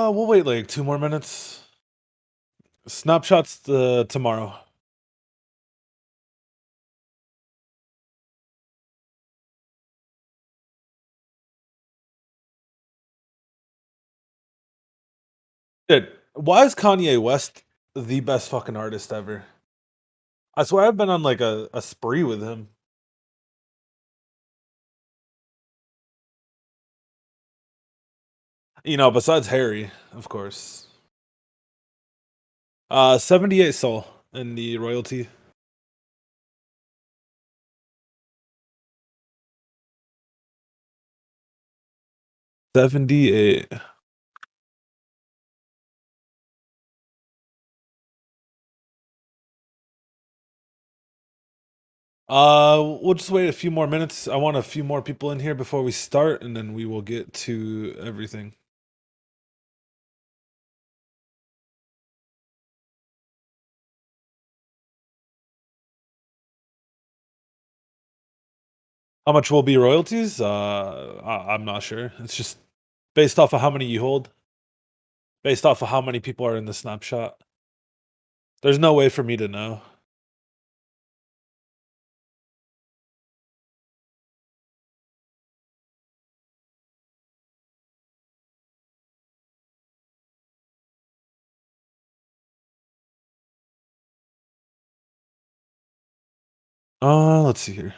We'll wait like 2 more minutes. Snapshots tomorrow. Dude, why is Kanye West the best fucking artist ever? I swear I've been on like a spree with him. Besides Harry, of course. 78 Soul in the royalty. 78. We'll just wait a few more minutes. I want a few more people in here before we start, and then we will get to everything. How much will be royalties? I'm not sure. It's just based off of how many you hold, based off of how many people are in the snapshot. There's no way for me to know. Let's see here.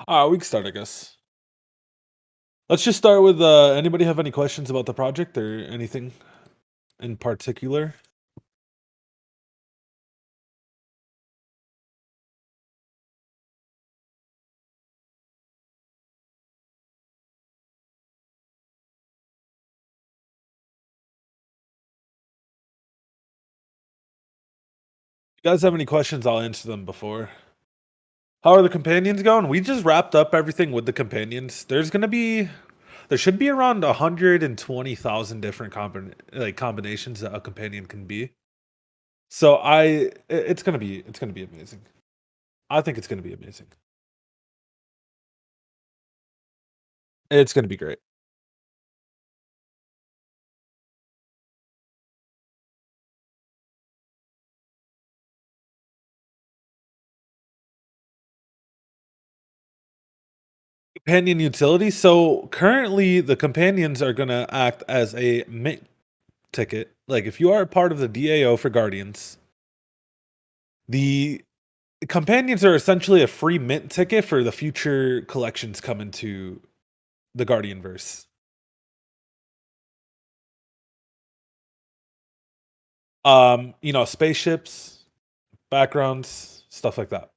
We can start, I guess. Let's just start with anybody have any questions about the project or anything in particular? If you guys have any questions, I'll answer them before. How are the companions going? We just wrapped up everything with the companions. There should be around 120,000 different combinations that a companion can be. So it's gonna be amazing. I think it's gonna be amazing. It's gonna be great. Companion utility. So currently, the companions are gonna act as a mint ticket. Like if you are a part of the DAO for Guardians, the companions are essentially a free mint ticket for the future collections coming to the Guardian verse. Spaceships, backgrounds, stuff like that.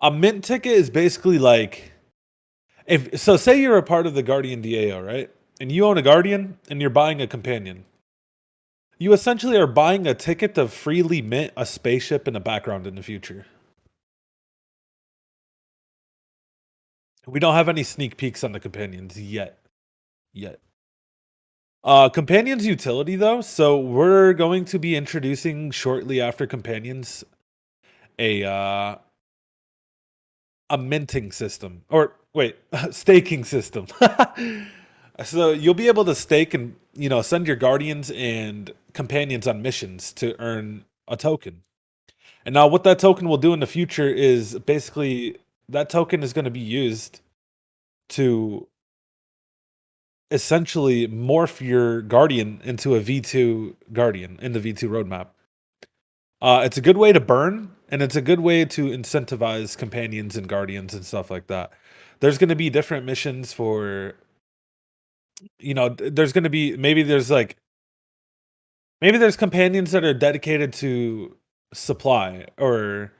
A mint ticket is basically like if so say you're a part of the Guardian DAO, right? And you own a Guardian and you're buying a companion. You essentially are buying a ticket to freely mint a spaceship and a background in the future. We don't have any sneak peeks on the companions yet. Yet. Companions utility though, so we're going to be introducing shortly after companions a a minting system. Or wait, staking system. So you'll be able to stake and send your guardians and companions on missions to earn a token. And now what that token will do in the future is basically that token is going to be used to essentially morph your guardian into a V2 guardian in the V2 roadmap. It's a good way to burn, and it's a good way to incentivize companions and guardians and stuff like that. There's going to be different missions for, there's going to be maybe there's companions that are dedicated to supply or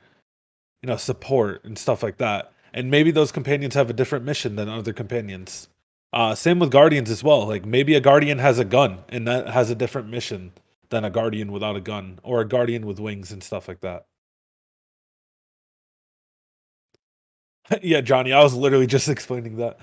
support and stuff like that. And maybe those companions have a different mission than other companions. Same with guardians as well. Like maybe a guardian has a gun and that has a different mission than a guardian without a gun or a guardian with wings and stuff like that. Yeah, Johnny, I was literally just explaining that.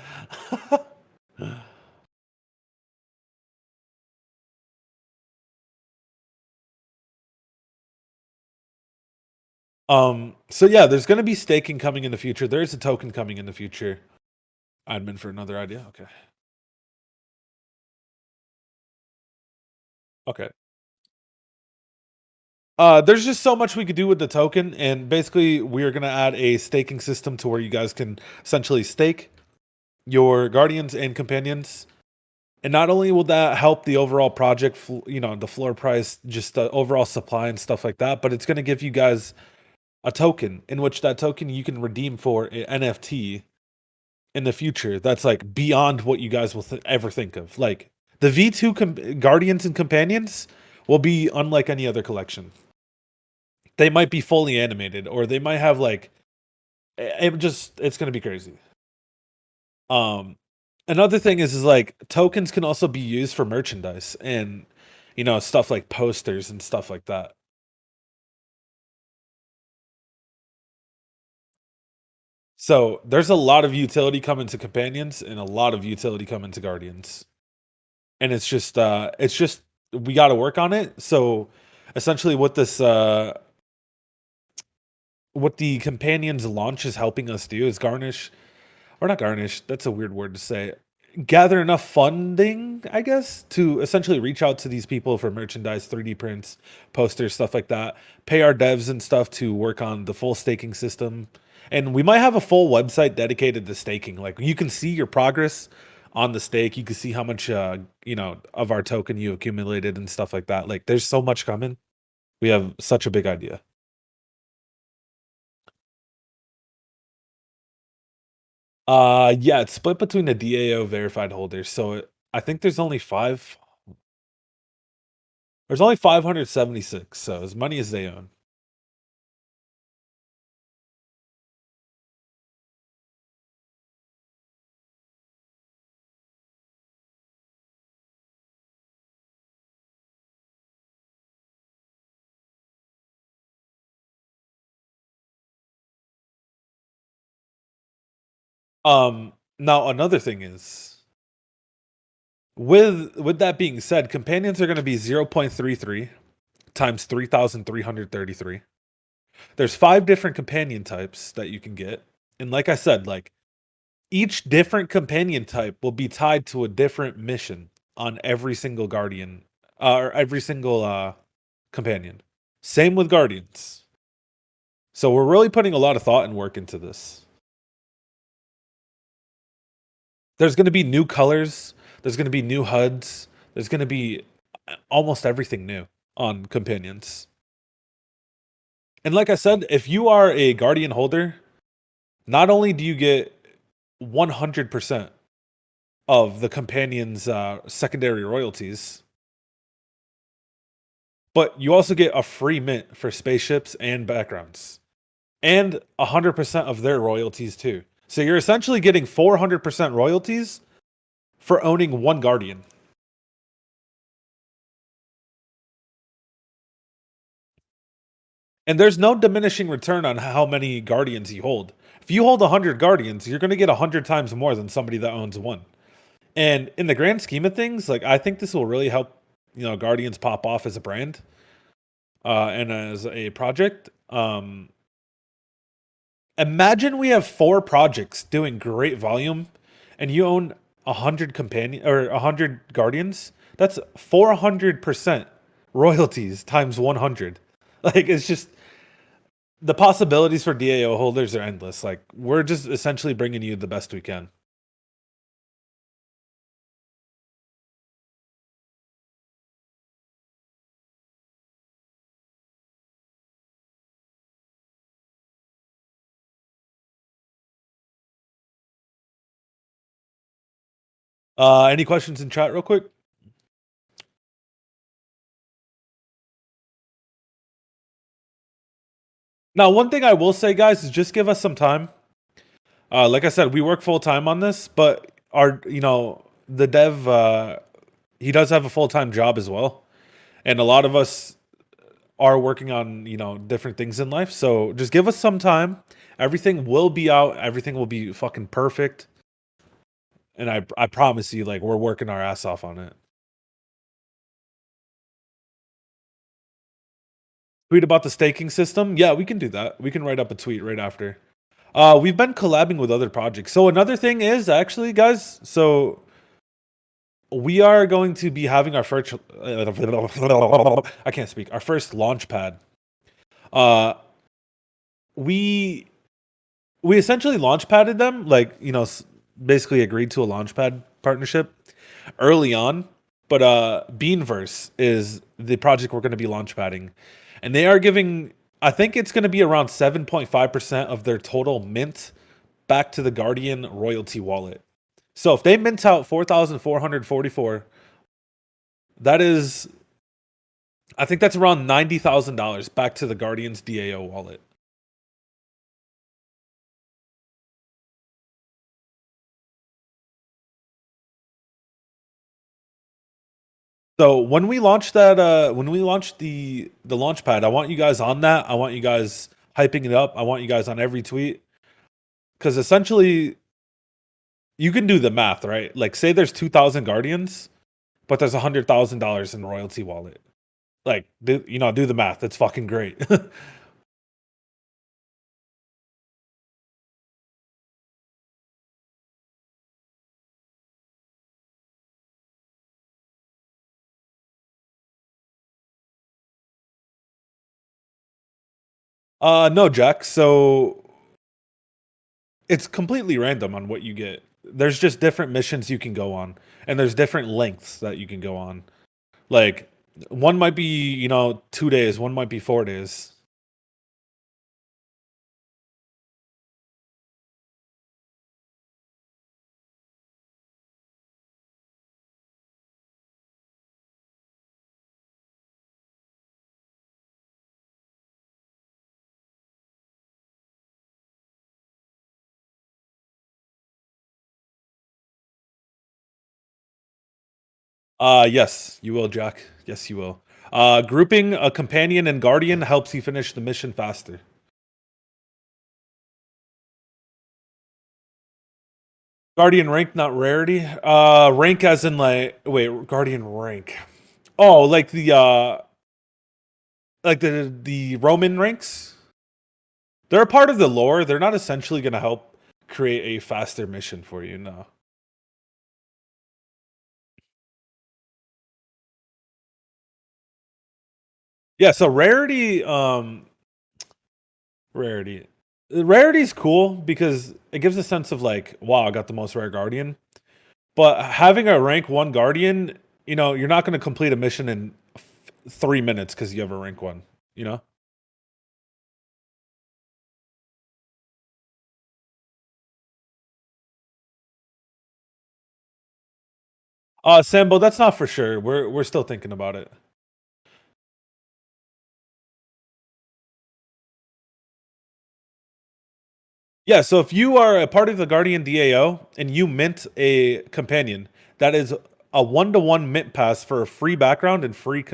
So yeah, there's gonna be staking coming in the future. There is a token coming in the future. Admin for another idea. Okay. Okay. There's just so much we could do with the token, and basically we're gonna add a staking system to where you guys can essentially stake your guardians and companions. And not only will that help the overall project, the floor price, just the overall supply and stuff like that, but it's going to give you guys a token in which that token you can redeem for an NFT in the future. That's like beyond what you guys will ever think of. Like the V2 Guardians and Companions will be unlike any other collection. They might be fully animated, or they might have like it's going to be crazy. Um, Another thing is like tokens can also be used for merchandise and stuff like posters and stuff like that. So there's a lot of utility coming to companions and a lot of utility coming to guardians. And it's just we got to work on it. So essentially what the companions launch is helping us do is garnish, or not garnish, that's a weird word to say. Gather enough funding, I guess, to essentially reach out to these people for merchandise, 3D prints, posters, stuff like that. Pay our devs and stuff to work on the full staking system. And we might have a full website dedicated to staking. Like you can see your progress on the stake. You can see how much of our token you accumulated and stuff like that. Like there's so much coming. We have such a big idea. Yeah, it's split between the DAO verified holders. So I think there's only 576, so as many as they own. Now another thing is with that being said, companions are going to be 0.33 times 3,333. There's 5 different companion types that you can get. And like I said, like each different companion type will be tied to a different mission on every single guardian or every single companion. Same with guardians. So we're really putting a lot of thought and work into this. There's going to be new colors. There's going to be new HUDs. There's going to be almost everything new on companions. And like I said, if you are a guardian holder, not only do you get 100% of the companion's secondary royalties, but you also get a free mint for spaceships and backgrounds, and 100% of their royalties too. So you're essentially getting 400% royalties for owning one guardian. And there's no diminishing return on how many guardians you hold. If you hold 100 guardians, you're going to get 100 times more than somebody that owns one. And in the grand scheme of things, like I think this will really help, guardians pop off as a brand and as a project. Imagine we have 4 projects doing great volume and you own 100 companion or 100 guardians. That's 400% royalties times 100. Like it's just the possibilities for DAO holders are endless. Like we're just essentially bringing you the best we can. Any questions in chat real quick? Now, one thing I will say, guys, is just give us some time. Like I said, we work full time on this, but the dev, he does have a full time job as well, and a lot of us are working on different things in life. So just give us some time. Everything will be out. Everything will be fucking perfect, and I promise you, like we're working our ass off on it. Tweet about the staking system? Yeah, we can do that. We can write up a tweet right after. We've been collabing with other projects. So another thing is actually, guys, so we are going to be having our first I can't speak. Our first launch pad. Uh we we essentially launch padded them, like, basically agreed to a launch pad partnership early on. But Beanverse is the project we're going to be launch padding. And they are giving, I think it's going to be around 7.5% of their total mint back to the Guardian royalty wallet. So if they mint out 4,444, that is, I think that's around $90,000 back to the Guardian's DAO wallet. So when we launch that, when we launch the launch pad, I want you guys on that. I want you guys hyping it up. I want you guys on every tweet, because essentially you can do the math, right? Like, say there's 2,000 Guardians, but there's $100,000 in royalty wallet. Like, do the math. It's fucking great. No, Jack. So it's completely random on what you get. There's just different missions you can go on, and there's different lengths that you can go on. Like, one might be, 2 days, one might be 4 days. Yes, you will, Jack. Yes, you will. Grouping a companion and guardian helps you finish the mission faster. Guardian rank, not rarity. Rank as in, like, wait, guardian rank. Oh, like the Roman ranks. They're a part of the lore. They're not essentially going to help create a faster mission for you. No. Yeah. So rarity. Rarity. Rarity is cool because it gives a sense of, like, wow, I got the most rare guardian. But having a rank one guardian, you're not going to complete a mission in 3 minutes because you have a rank one. You know. Sambo, that's not for sure. We're still thinking about it. Yeah, so if you are a part of the Guardian DAO and you mint a companion, that is a 1-to-1 mint pass for a free background and free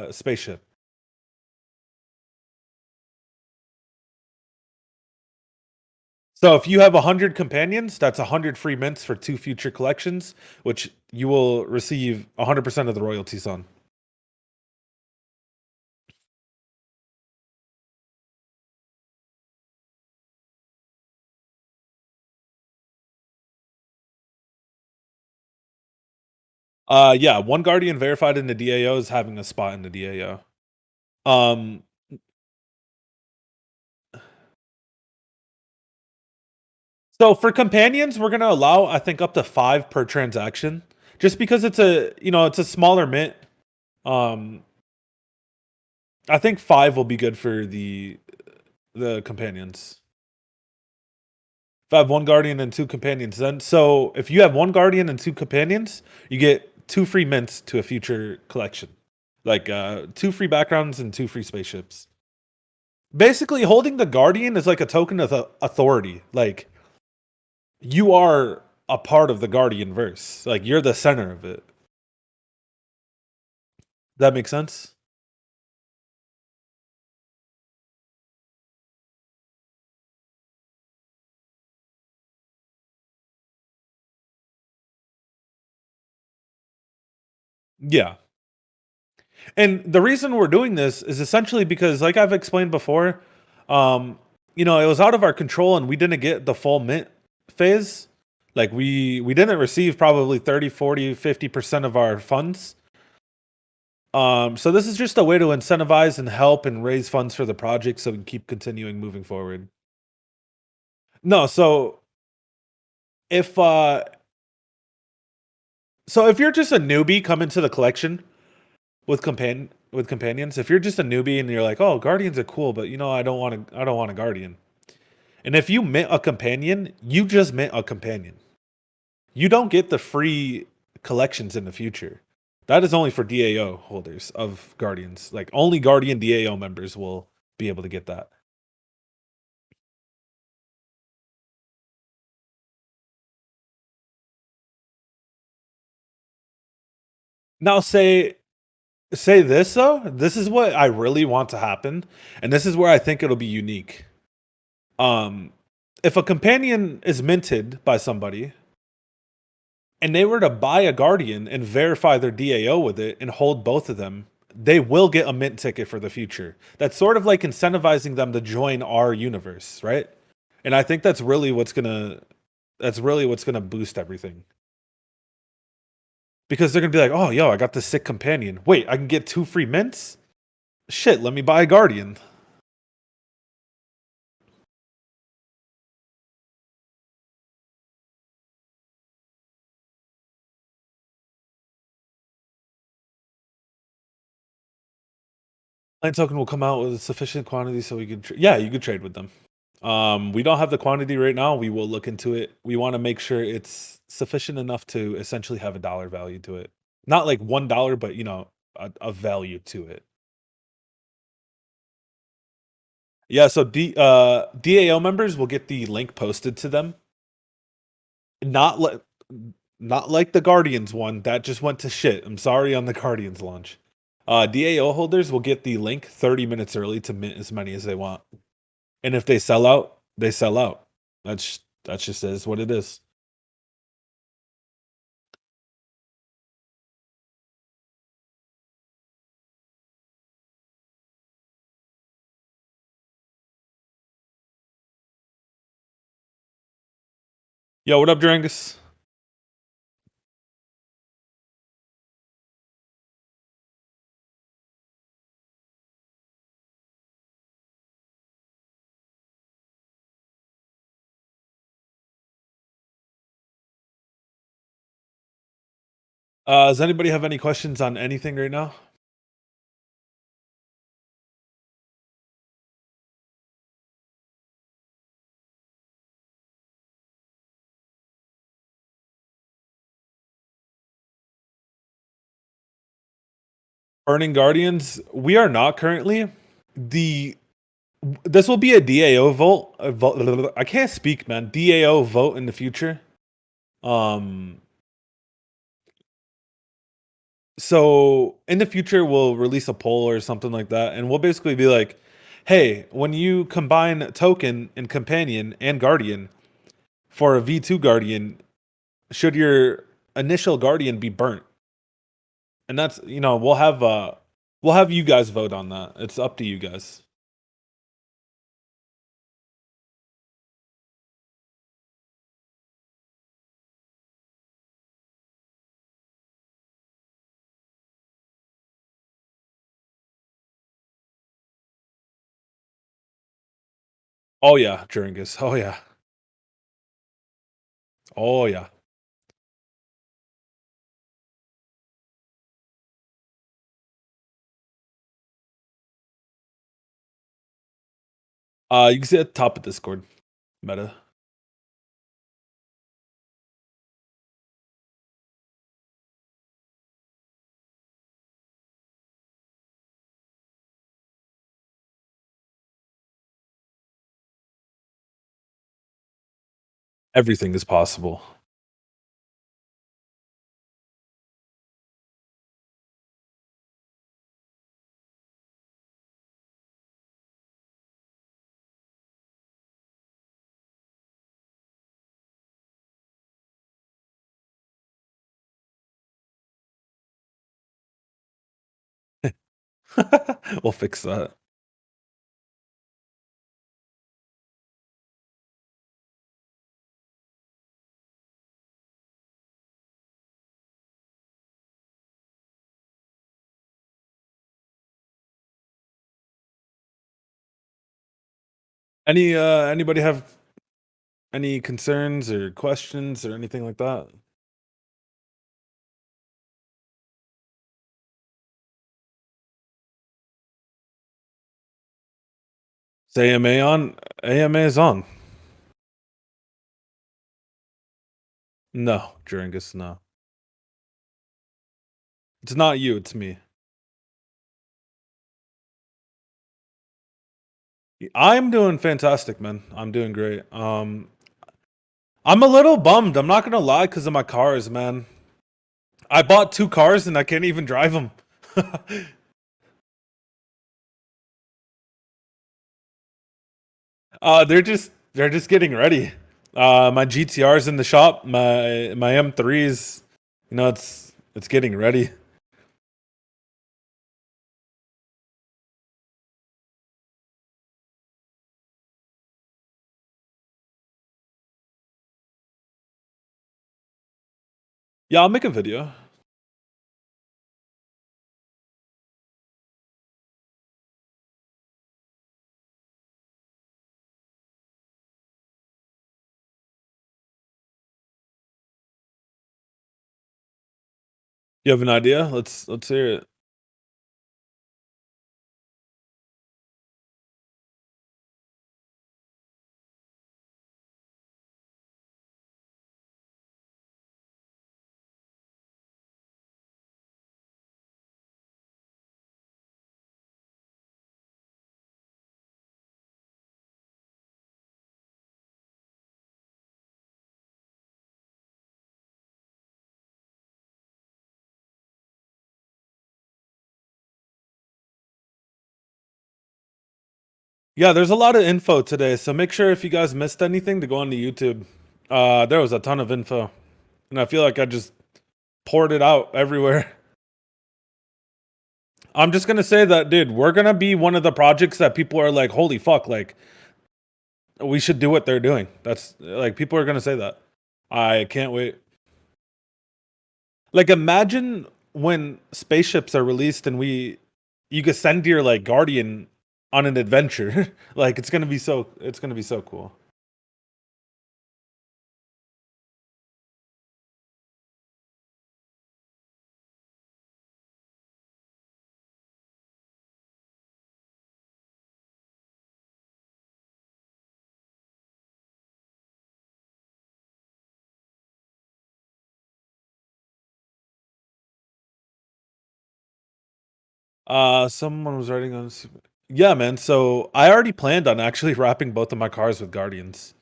spaceship. So if you have 100 companions, that's 100 free mints for 2 future collections, which you will receive 100% of the royalties on. Yeah, one Guardian verified in the DAO is having a spot in the DAO. Um, so for companions, we're gonna allow, I think, up to 5 per transaction, just because it's a smaller mint. Um, I think 5 will be good for the companions. If I have one guardian and 2 companions, then so if you have one guardian and 2 companions, you get 2 free mints to a future collection. Like 2 free backgrounds and 2 free spaceships. Basically, holding the guardian is like a token of authority. Like, you are a part of the guardian verse. Like, you're the center of it. That makes sense? Yeah. And the reason we're doing this is essentially because, like I've explained before, um, it was out of our control and we didn't get the full mint phase. Like we didn't receive probably 30, 40, 50% of our funds. So this is just a way to incentivize and help and raise funds for the project so we can keep continuing moving forward. No, if uh if you're just a newbie coming to the collection with companions, if you're just a newbie and you're like, "Oh, guardians are cool, but I don't want a guardian." And if you mint a companion, you just mint a companion. You don't get the free collections in the future. That is only for DAO holders of guardians. Like only guardian DAO members will be able to get that. Now say this though. This is what I really want to happen, and this is where I think it'll be unique. Um, if a companion is minted by somebody and they were to buy a guardian and verify their DAO with it and hold both of them, they will get a mint ticket for the future. That's sort of like incentivizing them to join our universe, right? And I think that's really what's gonna boost everything. Because they're gonna be like, oh yo, I got this sick companion. Wait, I can get 2 free mints? Shit, let me buy a guardian. Land token will come out with a sufficient quantity so we can yeah, you could trade with them. We don't have the quantity right now. We will look into it. We want to make sure it's sufficient enough to essentially have a dollar value to it. Not like $1, but a value to it. Yeah, so DAO members will get the link posted to them. Not like not like the Guardians one. That just went to shit. I'm sorry on the Guardians launch. DAO holders will get the link 30 minutes early to mint as many as they want. And if they sell out, they sell out. That's just is what it is. Yo, what up, Drangus? Does anybody have any questions on anything right now? Burning Guardians, we are not currently. The This will be a DAO vote. I can't speak, man. DAO vote in the future. Um, so in the future, we'll release a poll or something like that, and we'll basically be like, "Hey, when you combine token and companion and guardian for a V2 guardian, should your initial guardian be burnt?" And that's we'll have you guys vote on that. It's up to you guys. Oh yeah, Jeringus. Oh yeah. Oh yeah. You can see at the top of Discord meta. Everything is possible. We'll fix that. Anybody have any concerns or questions or anything like that? Is AMA on? AMA is on. No, Jeringus, no. It's not you, it's me. I'm doing fantastic, man. I'm doing great. I'm a little bummed. I'm not gonna lie, because of my cars, man. I bought 2 cars and I can't even drive them. they're just getting ready. My GTR's in the shop. My M3's, it's getting ready. Yeah, I'll make a video. You have an idea? Let's hear it. Yeah, there's a lot of info today, so make sure if you guys missed anything to go on to YouTube. There was a ton of info, and I feel like I just poured it out everywhere. I'm just gonna say that, dude, we're gonna be one of the projects that people are like, "Holy fuck!" Like, we should do what they're doing. That's like people are gonna say that. I can't wait. Like, imagine when spaceships are released and you can send your like guardian on an adventure. Like, it's gonna be so cool. Someone was writing on. Yeah, man. So I already planned on actually wrapping both of my cars with guardians.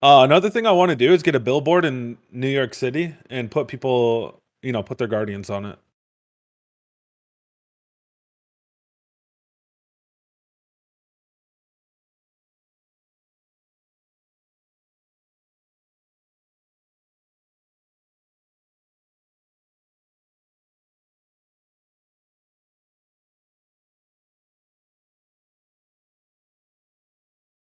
Another thing I want to do is get a billboard in New York City and put people, put their guardians on it.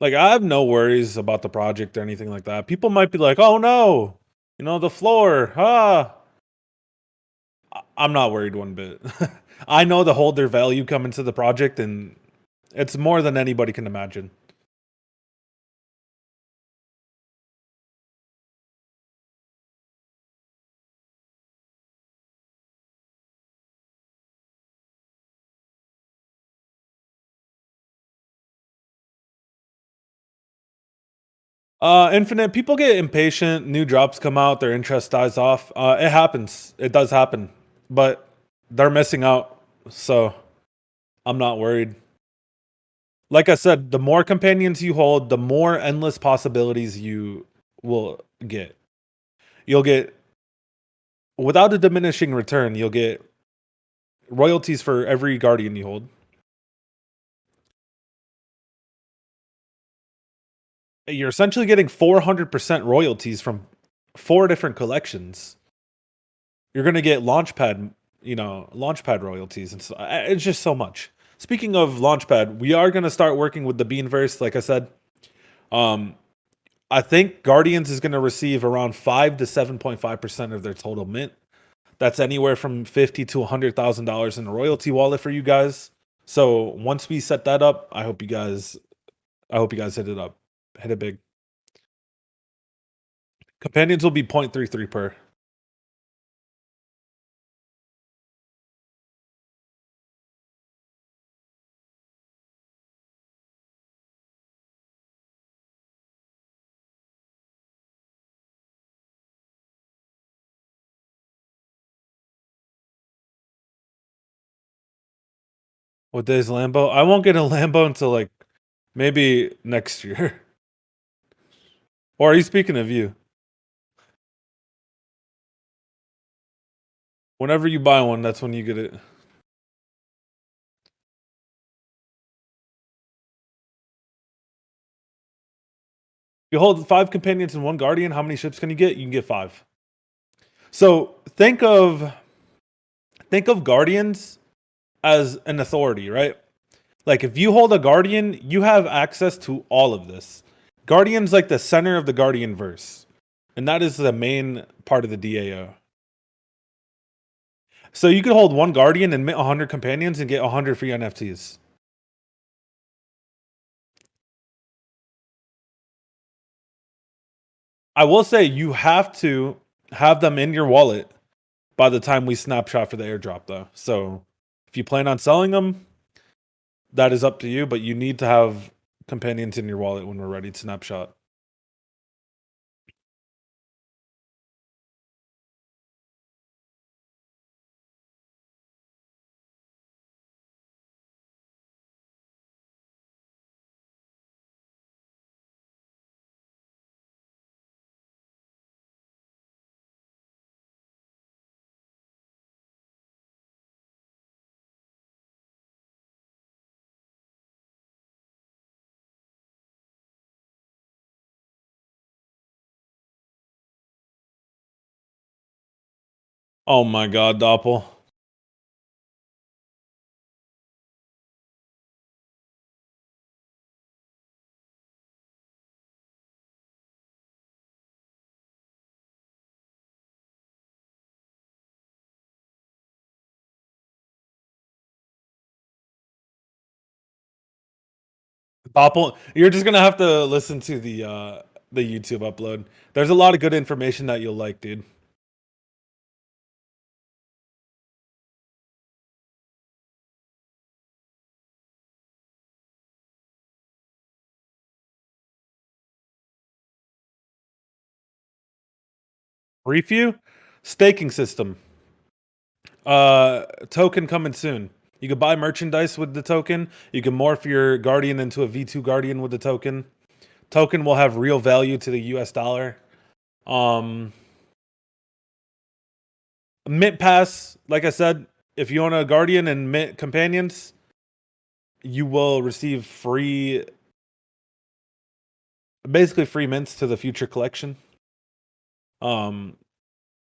Like, I have no worries about the project or anything like that. People might be like, "Oh no, the floor." I'm not worried one bit. I know the hold their value coming to the project, and it's more than anybody can imagine. Infinite people get impatient. New drops come out, their interest dies off. It happens. It does happen, but they're missing out. So I'm not worried. Like I said, the more companions you hold, the more endless possibilities you will get. You'll get, without a diminishing return, you'll get royalties for every guardian you hold. You're essentially getting 400% royalties from 4 different collections. You're going to get Launchpad Launchpad royalties, and so it's just so much. Speaking of Launchpad, we are gonna start working with the Beanverse, like I said. Um, I think Guardians is gonna receive around 5 to 7.5% of their total mint. That's anywhere from $50 to $100,000 in a royalty wallet for you guys. So once we set that up, I hope you guys hit it up. Hit it big. Companions will be 0.33 per. What day is Lambo? I won't get a Lambo until like maybe next year. Or are you speaking of you? Whenever you buy one, that's when you get it. You hold 5 companions and 1 guardian. How many ships can you get? You can get 5. So think of guardians as an authority, right? Like if you hold a guardian, you have access to all of this. Guardian's like the center of the guardian verse. And that is the main part of the DAO. So you could hold 1 guardian and mint 100 companions and get 100 free NFTs. I will say you have to have them in your wallet by the time we snapshot for the airdrop, though. So if you plan on selling them, that is up to you, but you need to have companions in your wallet when we're ready to snapshot. Oh my god, Doppel. Doppel, you're just gonna have to listen to the YouTube upload. There's a lot of good information that you'll like, dude. Review staking system. Token coming soon. You can buy merchandise with the token. You can morph your guardian into a V2 guardian with the token. Token will have real value to the US dollar. Um Mint pass, like I said, if you own a guardian and mint companions, you will receive basically free mints to the future collection. Um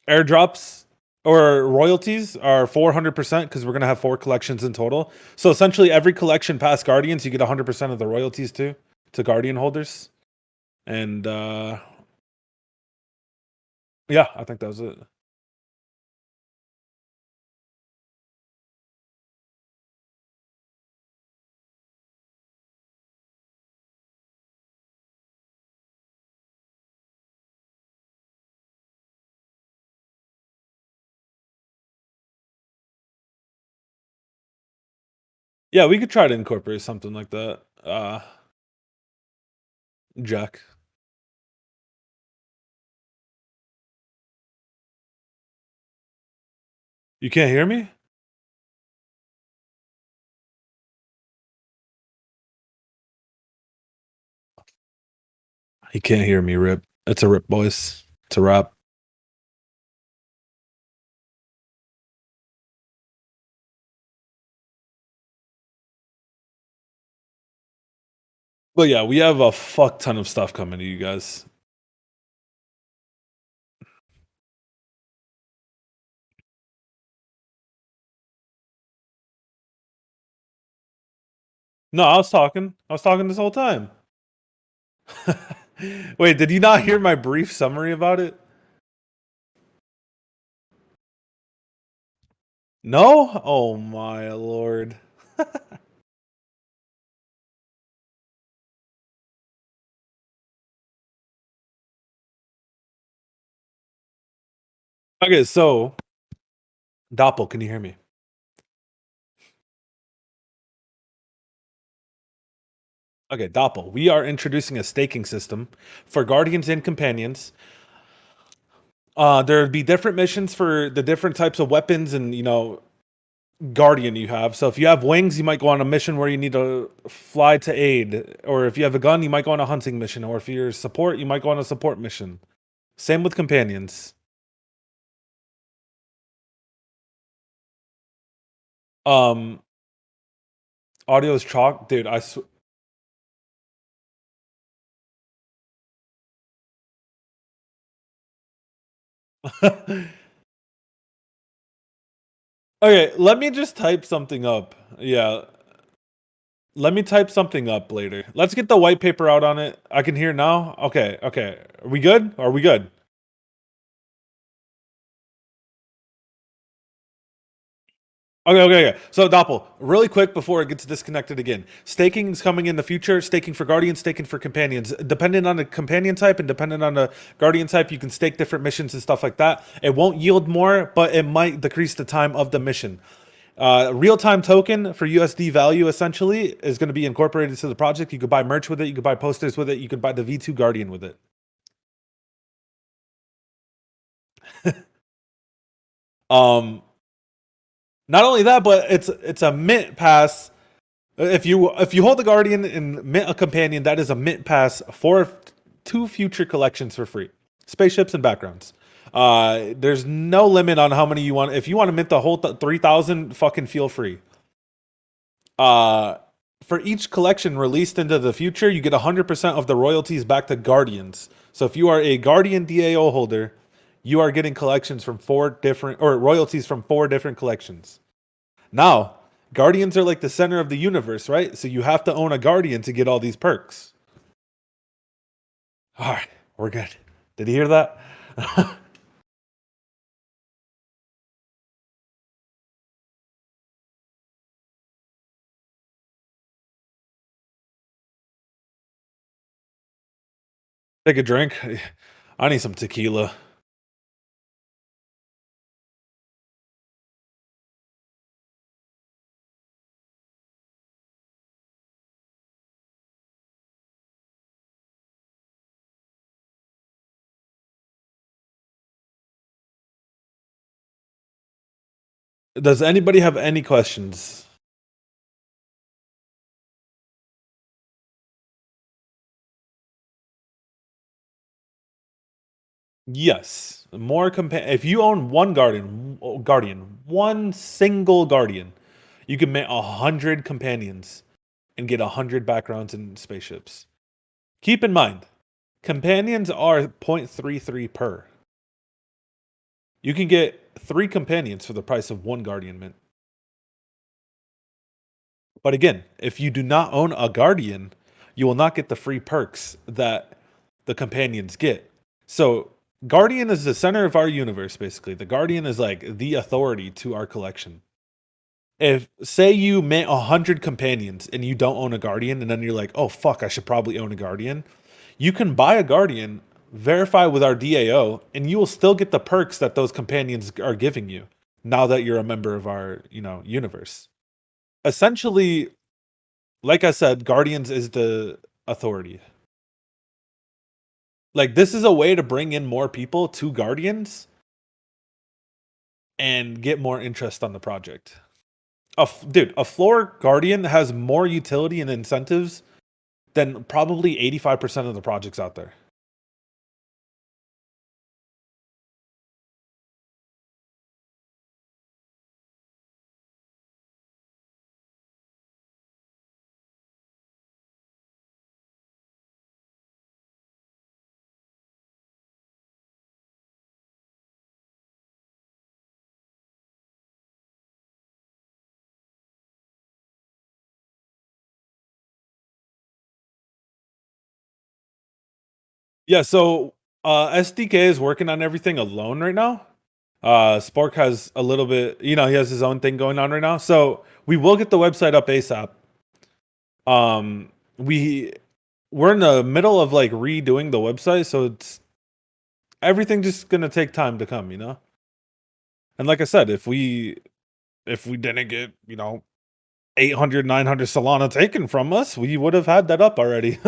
Airdrops or royalties are 400% because we're gonna have 4 collections in total. So essentially, every collection past Guardians, you get 100% of the royalties to Guardian holders. And yeah, I think that was it. Yeah, we could try to incorporate something like that. Jack, you can't hear me? He can't hear me. Rip. It's a rip, boys. It's a wrap. But yeah, we have a fuck ton of stuff coming to you guys. No, I was talking. I was talking this whole time. Wait, did you not hear my brief summary about it? No? Oh my lord. Okay, so Doppel, can you hear me? Okay, Doppel, we are introducing a staking system for guardians and companions. There'd be different missions for the different types of weapons and guardian you have. So if you have wings, you might go on a mission where you need to fly to aid, or if you have a gun, you might go on a hunting mission, or if you're support, you might go on a support mission. Same with companions. Um, audio is chalk, dude. Okay, let me just type something up. Yeah, let me type something up later. Let's get the white paper out on it. I can hear now. Okay, okay. Are we good? Are we good? Okay, okay, okay. So Doppel, really quick before it gets disconnected again. Staking is coming in the future. Staking for guardians, staking for companions. Depending on the companion type and depending on the guardian type, you can stake different missions and stuff like that. It won't yield more, but it might decrease the time of the mission. Real-time token for USD value essentially is going to be incorporated to the project. You could buy merch with it. You could buy posters with it. You could buy the V2 Guardian with it. Um, Not only that, but it's a mint pass. If you hold the Guardian and mint a companion, that is a mint pass for two future collections for free, spaceships and backgrounds. There's no limit on how many you want. If you want to mint the whole 3,000, fucking feel free. Uh, for each collection released into the future, you get 100% of the royalties back to Guardians. So if you are a Guardian DAO holder, you are getting collections from four different or royalties from four different collections. Now, Guardians are like the center of the universe, right? So you have to own a Guardian to get all these perks. All right, we're good. Did you hear that? Take a drink. I need some tequila. Does anybody have any questions? Yes. More if you own one one single guardian, you can make 100 companions and get 100 backgrounds and spaceships. Keep in mind, companions are 0.33 per. You can get 3 companions for the price of 1 guardian mint. But again, if you do not own a guardian, you will not get the free perks that the companions get. So, Guardian is the center of our universe, basically. The Guardian is like the authority to our collection. If, say, you mint 100 companions and you don't own a Guardian, and then you're like, oh, fuck, I should probably own a Guardian, you can buy a Guardian, verify with our DAO, and you will still get the perks that those companions are giving you now that you're a member of our, universe. Essentially, like I said, Guardians is the authority. Like this is a way to bring in more people to Guardians and get more interest on the project. Dude, a floor Guardian has more utility and incentives than probably 85% of the projects out there. Yeah, so SDK is working on everything alone right now. Spark has a little bit, he has his own thing going on right now. So we will get the website up ASAP. Um, we're in the middle of like redoing the website, so it's everything just gonna take time to come. And like I said, if we didn't get 800, 900 Solana taken from us, we would have had that up already.